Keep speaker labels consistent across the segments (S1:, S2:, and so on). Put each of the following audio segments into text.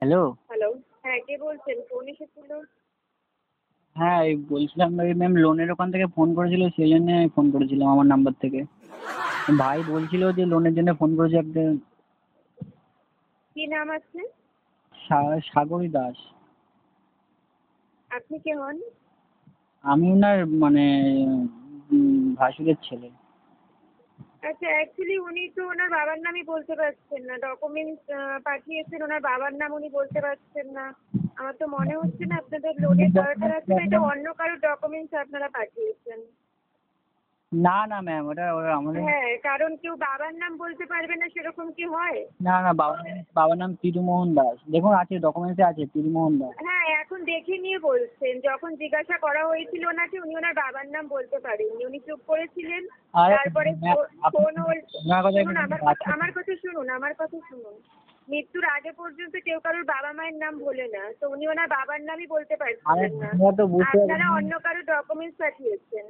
S1: Hello.
S2: Hello. হ্যাঁ, কে বলছেন? Phone এসেছিল।
S1: হ্যাঁ, এই বলছিলাম ওই ম্যাম লোনের ওখান থেকে ফোন করেছিল সেই জন্যে আমি ফোন করেছিলাম আমার নাম্বার থেকে। ভাই বলছিল যে লোনের জন্য ফোন করেছে একটা
S2: কি নাম আছে?
S1: সাগরী দাস।
S2: আপনি কে হন?
S1: আমি ওনার মানে ভাসুরের ছেলে।
S2: আচ্ছা, অ্যাকচুয়ালি উনি তো ওনার বাবার নামই বলতে পারছেন না। ডকুমেন্টস পাঠিয়েছেন, ওনার বাবার নাম উনি বলতে পারছেন না। আমার তো মনে হচ্ছে না আপনাদের লোনের দরকার আছে না, এটা অন্য কারোর ডকুমেন্টস আপনারা পাঠিয়েছেন।
S1: না, না ম্যাম ওটা আমাদের।
S2: হ্যাঁ, কারণ কেউ বাবার নাম বলতে পারবে না সেরকম কি হয়?
S1: না, না বাবার নাম তিরুমোহন দাস। দেখুন আছে ডকুমেন্টসে আছে তিরুমোহন দাস।
S2: হ্যাঁ, এখন দেখে নিয়ে বলছেন। যখন জিজ্ঞাসা করা হয়েছিল ওনাকে, উনি ওনার বাবার নাম বলতে পারেননি। উনি চুপ করেছিলেন।
S1: আরে
S2: তারপরে ফোন
S1: ওনার কথা
S2: শুনুন, আমার কথা শুনুন। মৃত্যুর আগে পর্যন্ত কেউ কারোর বাবা মায়ের নাম ভোলে না। তো উনি ওনার বাবার নামই বলতে
S1: আরে
S2: পারছিলেন না।
S1: আপনারা তো বুঝতে
S2: আপনারা
S1: পারছেন।
S2: অন্য কারো ডকুমেন্টস পাঠিয়েছেন।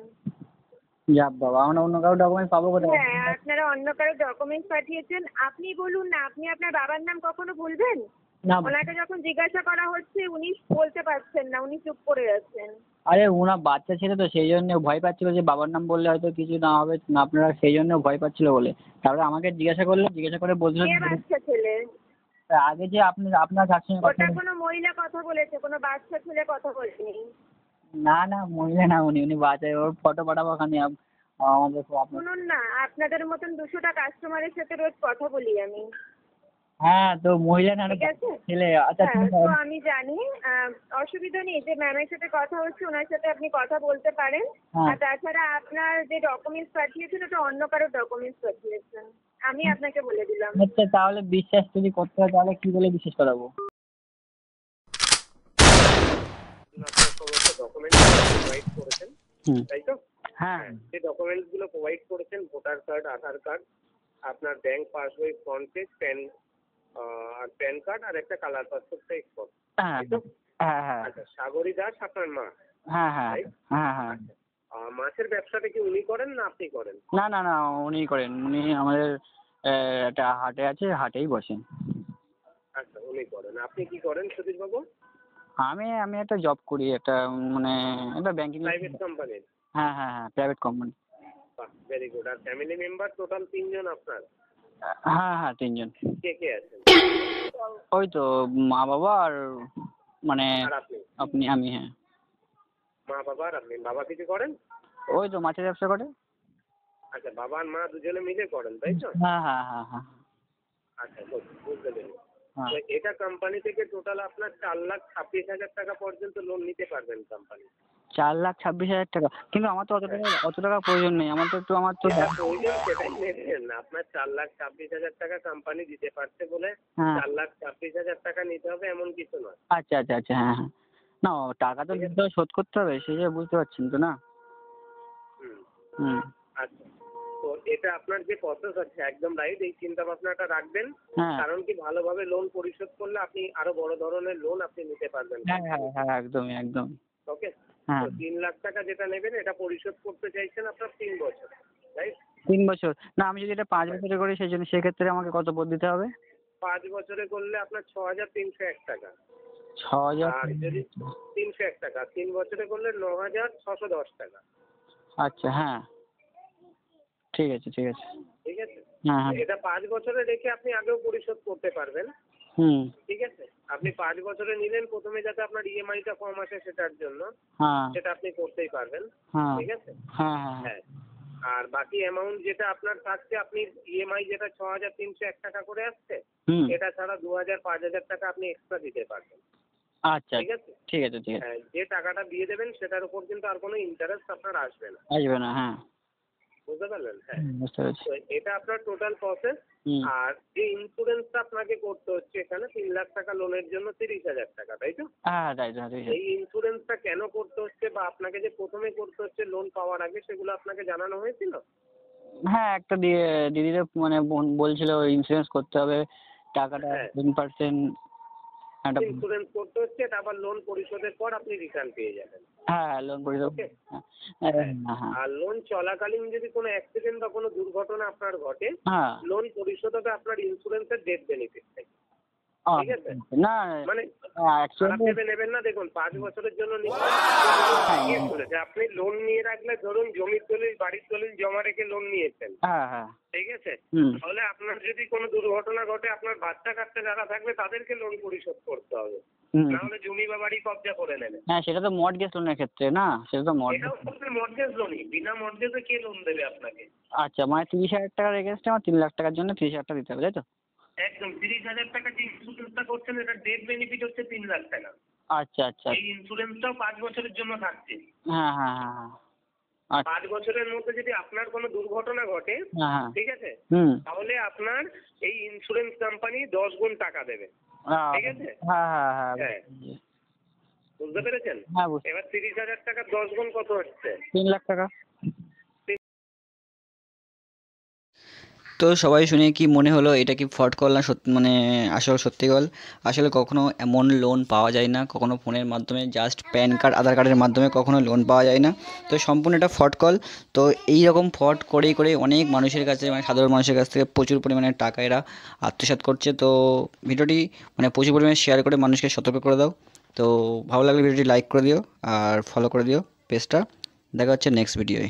S1: যাক বাবা আমরা অন্য কারো ডকুমেন্ট পাবো কোথায়?
S2: হ্যাঁ, আপনারা অন্য কারো ডকুমেন্টস পাঠিয়েছেন। আপনি বলুন না, আপনি আপনার বাবার নাম কখনো ভুলবেন?
S1: না
S2: ওনাকে যখন জিজ্ঞাসা করা হচ্ছে উনি বলতে পারছেন না, উনি চুপ করে আছেন।
S1: আরে ওনার বাচ্চা ছেলে তো সেই জন্য ভয় পাচ্ছিল যে বাবার নাম বললে হয়তো কিছু না হবে না, আপনারা সেই জন্য ভয় পাচ্ছিল বলে। তারপরে আমাকে জিজ্ঞাসা করলো, জিজ্ঞাসা করে বলছিল
S2: কে বাচ্চা ছেলে?
S1: আগে যে আপনার যার সঙ্গে কথা
S2: ওটা কোনো মহিলা কথা বলেছে, কোনো বাচ্চা ছেলে কথা বলেনি।
S1: না না মহিলা না, উনি বাচ্চা, ওর ফটো পাঠাবো ওখানে আমাদের আপনার।
S2: শুনুন না, আপনাদের মতন 200টা কাস্টমারের সাথে রোজ কথা বলি আমি।
S1: হ্যাঁ তো মহিলা না
S2: ঠিক আছে?
S1: ছেলে। আচ্ছা ঠিক
S2: হ্যাঁ,
S1: আছে।
S2: তো আমি জানি। অসুবিধা নেই, যে ম্যামের সাথে কথা হচ্ছে ওনার সাথে আপনি কথা বলতে পারেন।
S1: হ্যাঁ
S2: আর তাছাড়া আপনার যে ডকুমেন্টস পাঠিয়েছেন ওটা অন্য কারোর ডকুমেন্টস পাঠিয়েছেন। আমি আপনাকে বলে দিলাম।
S1: আচ্ছা তাহলে বিশ্বাস যদি করতে হয় তাহলে কি বলে বিশ্বাস করাবো?
S3: আপনার সমস্ত ডকুমেন্টস প্রোভাইড করেছেন,
S1: হুম।
S3: তাই তো?
S1: হ্যাঁ
S3: হ্যাঁ, সেই ডকুমেন্টসগুলো প্রোভাইড করেছেন, ভোটার কার্ড, আধার কার্ড, আপনার ব্যাংক পাসবই, ফ্রন্ট পেজ, আর প্যান কার্ড আর একটা কালার পাসপোর্ট সাইজ ফটো,
S1: হ্যাঁ
S3: তাই তো?
S1: হ্যাঁ হ্যাঁ
S3: আচ্ছা, সাগরী দাস আপনার মা,
S1: হ্যাঁ হ্যাঁ
S3: তাই?
S1: হ্যাঁ হ্যাঁ।
S3: আচ্ছা, মাছের ব্যবসাটা কি উনি করেন না আপনি করেন?
S1: না না না উনিই করেন। উনি আমাদের একটা হাটে আছে, হাটেই বসেন।
S3: আচ্ছা, উনি করেন। আপনি কি করেন সতীশবাবু?
S1: আমি আমি একটা জব করি, একটা মানে একটা ব্যাংকিং।
S3: প্রাইভেট কোম্পানির?
S1: হ্যাঁ হ্যাঁ হ্যাঁ প্রাইভেট কোম্পানি।
S3: বাহ, ভেরি গুড। আর ফ্যামিলি মেম্বার টোটাল 3 জন আপনার?
S1: হ্যাঁ হ্যাঁ 3 জন।
S3: কে কে আছেন?
S1: ওই তো মা বাবা আর মানে
S3: আর আপনি?
S1: আমি হ্যাঁ।
S3: মা বাবা আর আপনি। বাবা কিছু করেন?
S1: ওই তো মাছের ব্যবসা করে।
S3: আচ্ছা, বাবা আর মা দুজনে মিলে করেন, তাই তো?
S1: হ্যাঁ হ্যাঁ হ্যাঁ হ্যাঁ
S3: আচ্ছা, বুঝতে পেরেছি।
S1: হ্যাঁ।
S3: তো এটা কোম্পানি থেকে টোটাল আপনার 4,26,000 টাকা পর্যন্ত লোন নিতে পারবেন কোম্পানি।
S1: 4,26,000 টাকা, কিন্তু আমার তো অত টাকা প্রয়োজন নেই। আমার তো
S3: যেটা প্রয়োজন সেটাই নেবেন। আপনার 4,26,000 টাকা কোম্পানি দিতে পারছে বলে
S1: হ্যাঁ
S3: 4,26,000 টাকা নিতে হবে এমন কিছু নয়।
S1: আচ্ছা আচ্ছা আচ্ছা হ্যাঁ হ্যাঁ। না টাকা তো
S3: ঠিক আছে?
S1: দিতে হবে, শোধ করতে হবে, সে যে বুঝতে পারছেন তো না।
S3: হুম।
S1: হুম।
S3: আচ্ছা, তো এটা আপনার যে প্রসেস আছে একদম রাইট, এই চিন্তা ভাবনাটা রাখবেন।
S1: হ্যাঁ
S3: কারণ কি, ভালোভাবে লোন পরিশোধ করলে আপনি আরো বড় ধরনের লোন আপনি নিতে পারবেন।
S1: হ্যাঁ হ্যাঁ হ্যাঁ একদমই একদম।
S3: ওকে?
S1: হ্যাঁ
S3: তো 3 লাখ টাকা যেটা নেবেন এটা পরিশোধ করতে চাইছেন আপনার 3 বছর, রাইট?
S1: 3 বছর। না আমি যদি এটা 5 বছরে করি সেই জন্য সেক্ষেত্রে আমাকে কত পদ দিতে হবে?
S3: 5 বছরে করলে আপনার 6,301 টাকা।
S1: 6,000।
S3: আর যদি 301 টাকা, 3 বছরে করলে 9,610 টাকা।
S1: আচ্ছা হ্যাঁ ঠিক আছে ঠিক আছে।
S3: ঠিক আছে?
S1: হ্যাঁ হ্যাঁ।
S3: এটা 5 বছরে রেখে আপনি আগেও পরিশোধ করতে পারবেন।
S1: হুম।
S3: ঠিক আছে? আপনি 5 বছরে নিলেন প্রথমে যাতে আপনার ইএমআইটা কম আসে সেটার জন্য,
S1: হ্যাঁ
S3: সেটা আপনি করতেই পারবেন।
S1: হ্যাঁ
S3: ঠিক আছে?
S1: হ্যাঁ হ্যাঁ
S3: হ্যাঁ। আর বাকি অ্যামাউন্ট যেটা আপনার থাকছে, আপনি ইএমআই যেটা 6,301 টাকা করে আসছে,
S1: হুম।
S3: এটা ছাড়া 2,000 5,000 টাকা আপনি এক্সট্রা দিতে পারবেন।
S1: আচ্ছা
S3: ঠিক আছে?
S1: ঠিক আছে ঠিক আছে।
S3: হ্যাঁ, যে টাকাটা দিয়ে দেবেন সেটার উপর কিন্তু আর কোনো ইন্টারেস্ট আপনার আসবে না।
S1: আসবে না হ্যাঁ।
S3: বুঝতে পারলেন? হ্যাঁ।
S1: বুঝতে পেরেছি।
S3: তো এটা আপনার টোটাল প্রসেস।
S1: হুম।
S3: আর যে ইন্স্যুরেন্সটা আপনাকে করতে হচ্ছে এখানে 3 লাখ টাকা লোনের জন্য 30,000 টাকা, তাই তো?
S1: হ্যাঁ তাই তো ঠিক আছে।
S3: এই ইন্স্যুরেন্সটা কেন করতে হচ্ছে বা আপনাকে যে প্রথমে করতে হচ্ছে লোন পাওয়ার আগে, সেগুলো আপনাকে জানানো হয়েছিল?
S1: হ্যাঁ একটা দিদিরা মানে বোন বলছিল ইন্স্যুরেন্স করতে হবে, টাকাটা
S3: হ্যাঁ।
S1: 10% একটা।
S3: ইন্স্যুরেন্স করতে হচ্ছে, এটা আবার লোন পরিশোধের পর আপনি রিটার্ন পেয়ে যাবেন।
S1: হ্যাঁ লোন পরিশোধ।
S3: ওকে?
S1: হ্যাঁ
S3: হ্যাঁ।
S1: হ্যাঁ
S3: আর লোন চলাকালীন যদি কোনো অ্যাক্সিডেন্ট বা কোনো দুর্ঘটনা আপনার ঘটে,
S1: হ্যাঁ।
S3: লোন পরিশোধ হবে আপনার ইন্স্যুরেন্সের ডেথ বেনিফিট থেকে। ঠিক আছে?
S1: না
S3: মানে খারাপ
S1: অ্যাকচুয়ালি
S3: ভেবে নেবেন না। দেখুন 5 বছরের জন্য আপনি লোন নিয়ে রাখলে, ধরুন জমির দলিল, বাড়ির দলিল জমা রেখে লোন নিয়েছেন,
S1: হ্যাঁ হ্যাঁ
S3: ঠিক আছে?
S1: হুম
S3: তাহলে আপনার যদি কোনো দুর্ঘটনা ঘটে, আপনার বাচ্চা কাচ্চা যারা থাকবে তাদেরকে লোন পরিশোধ করতে হবে,
S1: হুম
S3: না হলে জমি বা বাড়ি কবজা করে নেবে।
S1: হ্যাঁ সেটা তো মর্টগেজ লোনের ক্ষেত্রে না, সেটা তো মর্টগেজ।
S3: এটাও বলতে মর্টগেজ লোনই, বিনা মর্টগেজে কে লোন দেবে আপনাকে?
S1: আচ্ছা মানে 30,000 টাকার এগেনস্টে আমার 3 লাখ টাকার জন্য 30,000 টাকা দিতে হবে, তাই তো?
S3: একদম 30,000 টাকা যে ইন্স্যুরেন্সটা করছেন, এটা ডেথ বেনিফিট হচ্ছে 3 লাখ টাকা।
S1: আচ্ছা আচ্ছা
S3: এই ইন্স্যুরেন্সটাও 5 বছরের জন্য থাকছে।
S1: হ্যাঁ হ্যাঁ হ্যাঁ হ্যাঁ আচ্ছা
S3: 5 বছরের মধ্যে যদি আপনার কোনো দুর্ঘটনা ঘটে,
S1: হ্যাঁ হ্যাঁ
S3: ঠিক আছে,
S1: হুম
S3: তাহলে আপনার এই ইন্স্যুরেন্স কোম্পানি 10 গুণ টাকা দেবে, ঠিক আছে?
S1: হ্যাঁ হ্যাঁ হ্যাঁ
S3: হ্যাঁ। বুঝতে পেরেছেন?
S1: হ্যাঁ বুঝতে
S3: এবার 30,000 টাকা 10 গুণ কত হচ্ছে?
S1: 3 লাখ টাকা। তো সবাই শুনে কি মনে হলো, এটা কি ফ্রড কল না সত্যি, মানে আসল সত্যি কল? আসলে কখনো এমন লোন পাওয়া যায় না, কখনো ফোনের মাধ্যমে জাস্ট প্যান কার্ড আধার কার্ডের মাধ্যমে কখনো লোন পাওয়া যায় না। তো সম্পূর্ণ এটা ফ্রড কল। তো এই রকম ফ্রড করেই করে অনেক মানুষের কাছে, মানে সাধারণ মানুষের কাছ থেকে প্রচুর পরিমাণে টাকা এরা আত্মসাৎ করছে। তো ভিডিওটি মানে প্রচুর পরিমাণে শেয়ার করে মানুষকে সতর্ক করে দাও। তো ভালো লাগলে ভিডিওটি লাইক করে দিও আর ফলো করে দিও পেজটা। দেখা হচ্ছে নেক্সট ভিডিওয়।